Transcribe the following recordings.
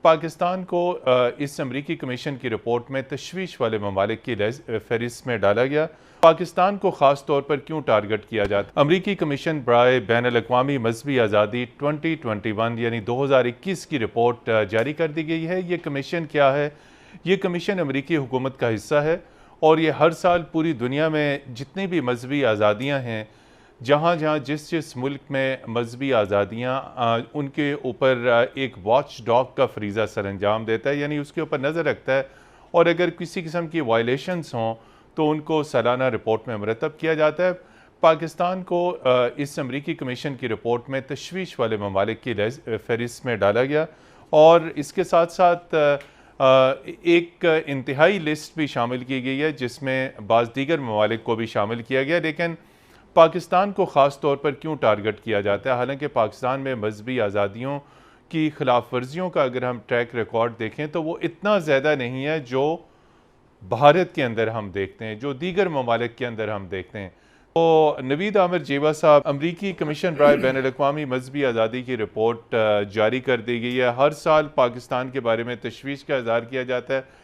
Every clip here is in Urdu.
پاکستان کو اس امریکی کمیشن کی رپورٹ میں تشویش والے ممالک کی فہرست میں ڈالا گیا۔ پاکستان کو خاص طور پر کیوں ٹارگٹ کیا جاتا؟ امریکی کمیشن برائے بین الاقوامی مذہبی آزادی 2021 یعنی 2021 کی رپورٹ جاری کر دی گئی ہے۔ یہ کمیشن کیا ہے؟ یہ کمیشن امریکی حکومت کا حصہ ہے اور یہ ہر سال پوری دنیا میں جتنی بھی مذہبی آزادیاں ہیں، جہاں جس ملک میں مذہبی آزادیاں ان کے اوپر ایک واچ ڈاگ کا فریضہ سر انجام دیتا ہے، یعنی اس کے اوپر نظر رکھتا ہے، اور اگر کسی قسم کی وائلیشنز ہوں تو ان کو سالانہ رپورٹ میں مرتب کیا جاتا ہے۔ پاکستان کو اس امریکی کمیشن کی رپورٹ میں تشویش والے ممالک کی فہرست میں ڈالا گیا، اور اس کے ساتھ ساتھ ایک انتہائی لسٹ بھی شامل کی گئی ہے جس میں بعض دیگر ممالک کو بھی شامل کیا گیا۔ لیکن پاکستان کو خاص طور پر کیوں ٹارگٹ کیا جاتا ہے؟ حالانکہ پاکستان میں مذہبی آزادیوں کی خلاف ورزیوں کا اگر ہم ٹریک ریکارڈ دیکھیں تو وہ اتنا زیادہ نہیں ہے جو بھارت کے اندر ہم دیکھتے ہیں، جو دیگر ممالک کے اندر ہم دیکھتے ہیں۔ تو نوید عامر جیوا صاحب، امریکی کمیشن برائے بین الاقوامی مذہبی آزادی کی رپورٹ جاری کر دی گئی ہے۔ ہر سال پاکستان کے بارے میں تشویش کا اظہار کیا جاتا ہے۔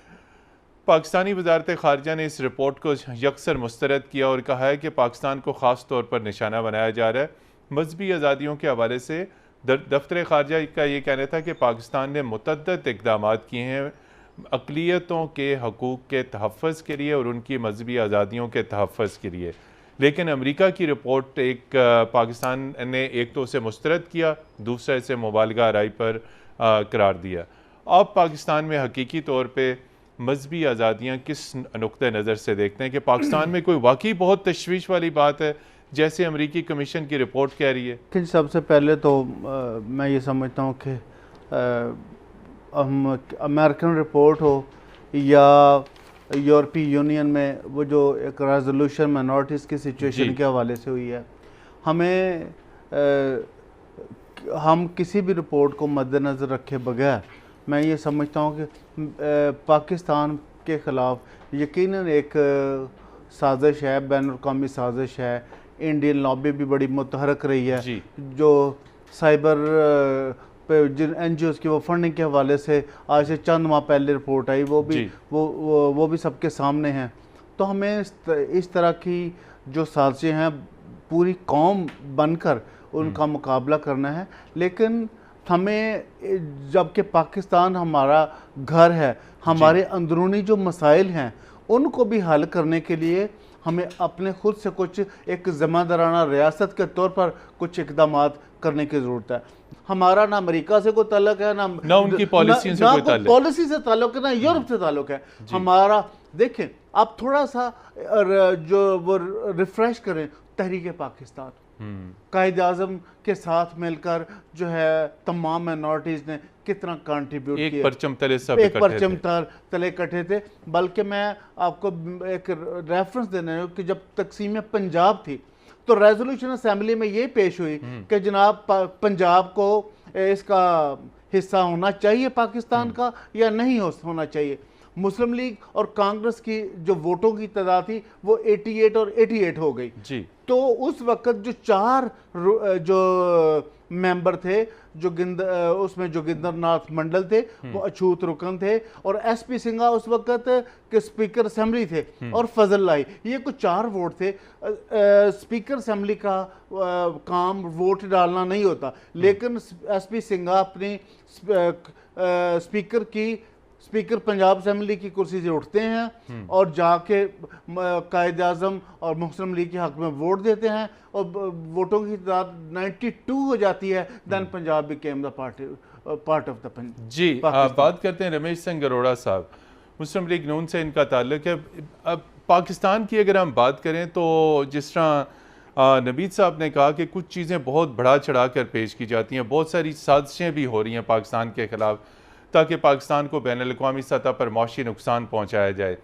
پاکستانی وزارت خارجہ نے اس رپورٹ کو یکسر مسترد کیا اور کہا ہے کہ پاکستان کو خاص طور پر نشانہ بنایا جا رہا ہے۔ مذہبی آزادیوں کے حوالے سے دفتر خارجہ کا یہ کہنا تھا کہ پاکستان نے متعدد اقدامات کیے ہیں اقلیتوں کے حقوق کے تحفظ کے لیے اور ان کی مذہبی آزادیوں کے تحفظ کے لیے، لیکن امریکہ کی رپورٹ پاکستان نے ایک تو اسے مسترد کیا، دوسرا اسے مبالغہ آرائی پر قرار دیا۔ اب پاکستان میں حقیقی طور پہ مذہبی آزادیاں کس نقطہ نظر سے دیکھتے ہیں کہ پاکستان میں کوئی واقعی بہت تشویش والی بات ہے جیسے امریکی کمیشن کی رپورٹ کہہ رہی ہے؟ کہ سب سے پہلے تو میں یہ سمجھتا ہوں کہ امریکن رپورٹ ہو یا یورپی یونین میں وہ جو ایک ریزولوشن مائنورٹیز کی سچویشن کے حوالے سے ہوئی ہے، ہم کسی بھی رپورٹ کو مد نظر رکھے بغیر میں یہ سمجھتا ہوں کہ پاکستان کے خلاف یقیناً ایک سازش ہے، بین الاقوامی سازش ہے۔ انڈین لابی بھی بڑی متحرک رہی ہے، جو سائبر جن این جی اوز کی وہ فنڈنگ کے حوالے سے آج سے چند ماہ پہلے رپورٹ آئی، وہ بھی سب کے سامنے ہیں۔ تو ہمیں اس طرح کی جو سازشیں ہیں پوری قوم بن کر ان کا مقابلہ کرنا ہے، لیکن ہمیں جبکہ پاکستان ہمارا گھر ہے، ہمارے اندرونی جو مسائل ہیں ان کو بھی حل کرنے کے لیے ہمیں اپنے خود سے کچھ ایک ذمہ دارانہ ریاست کے طور پر کچھ اقدامات کرنے کی ضرورت ہے۔ ہمارا نہ امریکہ سے کوئی تعلق ہے، نہ ان کی پالیسی سے کوئی تعلق، پالیسی سے تعلق ہے، نہ یورپ سے تعلق ہے۔ ہمارا دیکھیں، آپ تھوڑا سا جو وہ ریفریش کریں تحریک پاکستان، قائد اعظم کے ساتھ مل کر جو ہے تمام مائنورٹیز نے کتنا کنٹریبیوٹ کیا، ایک پرچم تلے سب تلے اکٹھے تھے۔ بلکہ میں آپ کو ایک ریفرنس دینے ہوں کہ جب تقسیم پنجاب تھی تو ریزولوشن اسمبلی میں یہ پیش ہوئی کہ جناب پنجاب کو اس کا حصہ ہونا چاہیے پاکستان کا یا نہیں ہونا چاہیے۔ مسلم لیگ اور کانگریس کی جو ووٹوں کی تعداد تھی وہ 88 اور 88 ہو گئی۔ تو اس وقت جو 4 جو ممبر تھے، اس میں جوگندر ناتھ منڈل تھے، وہ اچھوت رکن تھے، اور ایس پی سنگھا اس وقت کے اسپیکر اسمبلی تھے، اور فضل اللہ، یہ کچھ 4 ووٹ تھے۔ اسپیکر اسمبلی کا کام ووٹ ڈالنا نہیں ہوتا، لیکن ایس پی سنگھا اپنی اسپیکر پنجاب اسمبلی کی کرسی سے اٹھتے ہیں اور جا کے قائد اعظم اور مسلم لیگ کے حق میں ووٹ دیتے ہیں، اور ووٹوں کی تعداد 92 ہو جاتی ہے۔ Then Punjab became the part of the Punjab. جی، بات کرتے ہیں رمیش سنگھ اروڑا صاحب، مسلم لیگ نون سے ان کا تعلق ہے۔ اب پاکستان کی اگر ہم بات کریں تو جس طرح نوید صاحب نے کہا کہ کچھ چیزیں بہت بڑھا چڑھا کر پیش کی جاتی ہیں، بہت ساری سازشیں بھی ہو رہی ہیں پاکستان کے خلاف تاکہ پاکستان کو بین الاقوامی سطح پر معاشی نقصان پہنچایا جائے،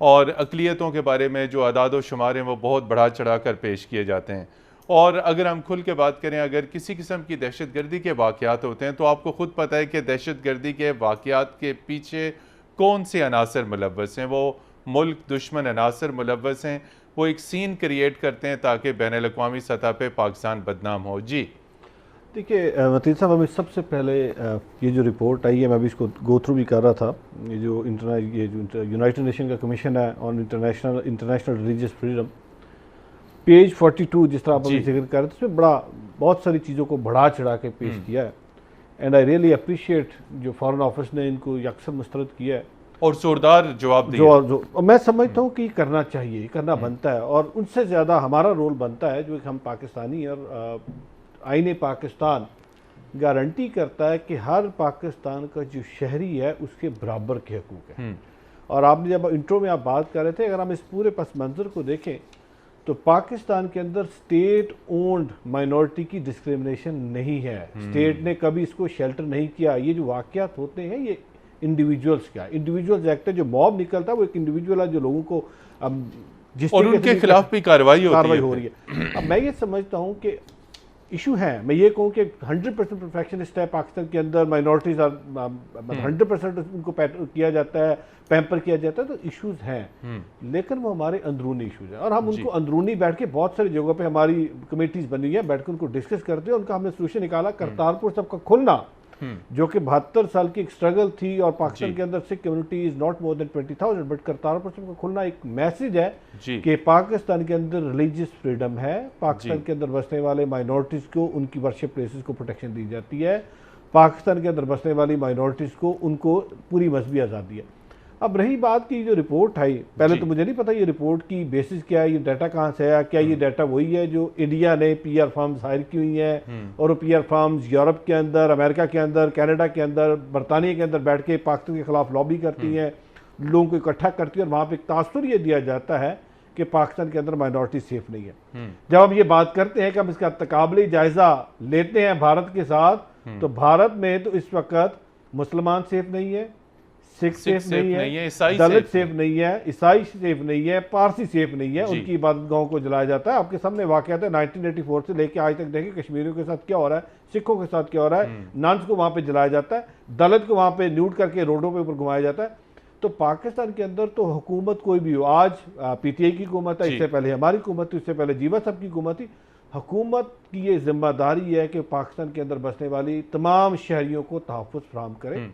اور اقلیتوں کے بارے میں جو اعداد و شمار ہیں وہ بہت بڑھا چڑھا کر پیش کیے جاتے ہیں۔ اور اگر ہم کھل کے بات کریں، اگر کسی قسم کی دہشت گردی کے واقعات ہوتے ہیں تو آپ کو خود پتہ ہے کہ دہشت گردی کے واقعات کے پیچھے کون سے عناصر ملوث ہیں؟ وہ ملک دشمن عناصر ملوث ہیں، وہ ایک سین کریٹ کرتے ہیں تاکہ بین الاقوامی سطح پہ پاکستان بدنام ہو۔ جی دیکھیے متین صاحب، ہمیں سب سے پہلے یہ جو رپورٹ آئی ہے، میں ابھی اس کو گو تھرو بھی کر رہا تھا، یہ جو یونائٹڈ نیشن کا کمیشن ہے on international religious freedom, page 42 جس طرح آپ ابھی ذکر کر رہے تھے، اس میں بہت ساری چیزوں کو بڑھا چڑھا کے پیش کیا ہے، اینڈ آئی ریئلی اپریشیٹ جو فارن آفس نے ان کو یکسر مسترد کیا ہے اور زوردار جواب دیا. جو میں سمجھتا ہوں کہ یہ کرنا چاہیے، یہ کرنا بنتا ہے، اور ان سے زیادہ ہمارا رول بنتا ہے جو ہم پاکستانی، اور آئین پاکستان گارنٹی کرتا ہے کہ ہر پاکستان کا جو شہری ہے اس کے برابر کے حقوق ہیں. اور آپ نے جب انٹرو میں آپ بات کر رہے تھے، اگر ہم اس پورے پس منظر کو دیکھیں تو پاکستان کے اندر سٹیٹ اونڈ مائنورٹی کی ڈسکریمنیشن نہیں ہے. سٹیٹ نے کبھی اس کو شیلٹر نہیں کیا. یہ جو واقعات ہوتے ہیں یہ انڈیویجولز کا انڈیویجولز ایکٹ ہے، جو موب نکلتا ہے وہ ایک انڈیویجول ہے جو لوگوں کو جس اور ان کے خلاف بھی کارروائی ہو رہی ہے. اب میں یہ سمجھتا ہوں کہ ایشو ہے، میں یہ کہوں کہ 100% پرفیکشنسٹ ہے پاکستان کے اندر، مائنورٹیز 100% ان کو کیا جاتا ہے، پیمپر کیا جاتا ہے، تو ایشوز ہیں، لیکن وہ ہمارے اندرونی ایشوز ہیں، اور ہم ان کو اندرونی بیٹھ کے بہت ساری جگہوں پہ ہماری کمیٹیز بنی ہوئی ہیں، بیٹھ کے ان کو ڈسکس کرتے ہیں، ان کا ہم نے سولوشن نکالا. کرتارپور سب کا کھلنا جو کہ 72 سال کی ایک سٹرگل تھی، اور پاکستان کے اندر Sikh community is not more than 20,000، but Kartarpur سب کا کھلنا ایک میسج ہے کہ پاکستان کے اندر ریلیجیس فریڈم ہے، پاکستان کے اندر بسنے والے مائنورٹیز کو ان کی ورشپ پلیسز کو پروٹیکشن دی جاتی ہے، پاکستان کے اندر بسنے والی مائنورٹیز کو ان کو پوری مذہبی آزادی ہے. اب رہی بات کی جو رپورٹ آئی، پہلے تو مجھے نہیں پتا یہ رپورٹ کی بیسس کیا ہے، یہ ڈیٹا کہاں سے ہے، کیا یہ ڈیٹا وہی ہے جو انڈیا نے پی آر فارمز ہائر کی ہوئی ہیں، اور وہ پی آر فارمز یورپ کے اندر، امریکہ کے اندر، کینیڈا کے اندر، برطانیہ کے اندر بیٹھ کے پاکستان کے خلاف لابی کرتی ہیں، لوگوں کو اکٹھا کرتی ہیں، اور وہاں پہ ایک تاثر یہ دیا جاتا ہے کہ پاکستان کے اندر مائنورٹی سیف نہیں ہے. جب ہم یہ بات کرتے ہیں کہ ہم اس کا تقابلی جائزہ لیتے ہیں بھارت کے ساتھ، تو بھارت میں تو اس وقت مسلمان سیف نہیں ہے، سکھ سیف نہیں ہے، دلت سیف نہیں ہے، عیسائی سیف نہیں ہے، پارسی سیف نہیں ہے، ان کی عبادت گاہوں کو جلایا جاتا ہے. آپ کے سامنے واقعات ہے 1984 سے لے کے آج تک، دیکھیں کشمیریوں کے ساتھ کیا ہو رہا ہے، سکھوں کے ساتھ کیا ہو رہا ہے، ننس کو وہاں پہ جلایا جاتا ہے، دلت کو وہاں پہ نیوٹ کر کے روڈوں پہ اوپر گھمایا جاتا ہے. تو پاکستان کے اندر تو حکومت کوئی بھی ہو، آج پی ٹی آئی کی حکومت ہے، اس سے پہلے ہماری حکومت تھی، اس سے پہلے جیوا صاحب کی حکومت تھی. حکومت کی یہ ذمہ داری ہے کہ پاکستان کے اندر بسنے والی تمام شہریوں کو تحفظ فراہم کرے.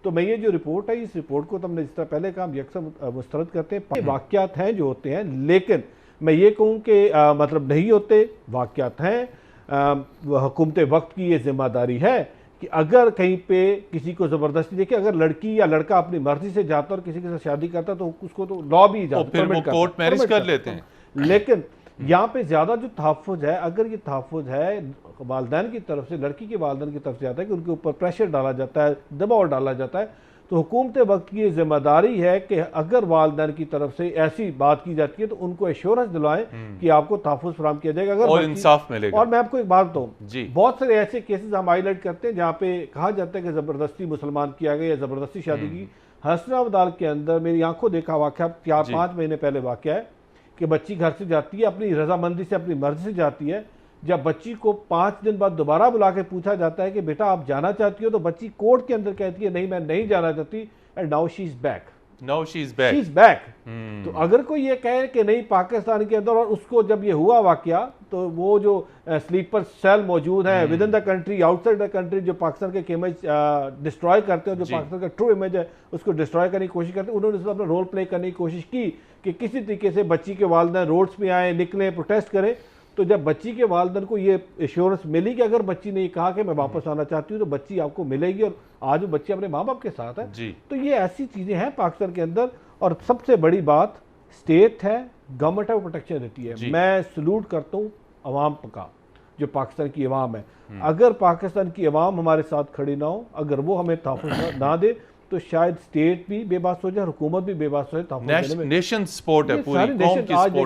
تو میں یہ جو رپورٹ ہے، اس رپورٹ کو تو ہم نے جس طرح پہلے کہا ہم یکسر مسترد کرتے ہیں، واقعات ہیں جو ہوتے ہیں، لیکن میں یہ کہوں کہ مطلب نہیں ہوتے، واقعات ہیں. حکومت وقت کی یہ ذمہ داری ہے کہ اگر کہیں پہ کسی کو زبردستی، دیکھیں اگر لڑکی یا لڑکا اپنی مرضی سے جاتا اور کسی کے ساتھ شادی کرتا تو اس کو تو لا بھی اجازت کورٹ میرج کر لیتے ہیں. لیکن یہاں پہ زیادہ جو تحفظ ہے، اگر یہ تحفظ ہے والدین کی طرف سے، لڑکی کے والدین کی طرف سے آتا ہے کہ ان کے اوپر پریشر ڈالا جاتا ہے، دباؤ ڈالا جاتا ہے، تو حکومت وقت کی یہ ذمہ داری ہے کہ اگر والدین کی طرف سے ایسی بات کی جاتی ہے تو ان کو ایشورنس دلائیں کہ آپ کو تحفظ فراہم کیا جائے گا، اور انصاف ملے گا. اور میں آپ کو ایک بات بتاؤں، بہت سارے ایسے کیسز ہم ہائی لائٹ کرتے ہیں جہاں پہ کہا جاتا ہے کہ زبردستی مسلمان کیا گیا یا زبردستی شادی کی. حسن عبدال کے اندر میری آنکھوں دیکھا واقعہ 4-5 مہینے پہلے واقعہ ہے کہ بچی گھر سے جاتی ہے، اپنی رضامندی سے، اپنی مرضی سے جاتی ہے. جب بچی کو 5 دن بعد دوبارہ بلا کے پوچھا جاتا ہے کہ بیٹا آپ جانا چاہتی ہو، تو بچی کورٹ کے اندر کہتی ہے نہیں میں نہیں جانا چاہتی، and now she is back. She is back. تو اگر کوئی یہ کہے کہ نہیں پاکستان کے اندر، اور اس کو جب یہ ہوا واقعہ تو وہ جو سلیپر سیل موجود ہیں with in the country, out side the country, جو پاکستان کے امیج ڈسٹروائے کرتے ہیں، جو پاکستان کا ٹرو امیج ہے اس کو ڈسٹروائے کرنے کی کوشش کرتے ہیں، انہوں نے اپنا رول پلے کرنے کی کوشش کی کہ کسی طریقے سے بچی کے والدین روڈز پہ آئیں، نکلیں، پروٹیسٹ کریں. تو جب بچی کے والدین کو یہ ایشورنس ملی کہ اگر بچی نے یہ کہا کہ میں واپس آنا چاہتی ہوں تو بچی آپ کو ملے گی، اور آج وہ بچی اپنے ماں باپ کے ساتھ ہے. تو یہ ایسی چیزیں ہیں پاکستان کے اندر. اور سب سے بڑی بات اسٹیٹ ہے، گورنمنٹ ہے، وہ پروٹیکشن دیتی ہے. میں سلوٹ کرتا ہوں عوام کا، جو پاکستان کی عوام ہے. اگر پاکستان کی عوام ہمارے ساتھ کھڑی نہ ہو، اگر وہ ہمیں تحفظ نہ دے تو شاید اسٹیٹ بھی بے بس ہو جائے، حکومت بھی بے بس ہو جائے. نیشن سپورٹ ہے، پوری قوم کی سپورٹ ہے.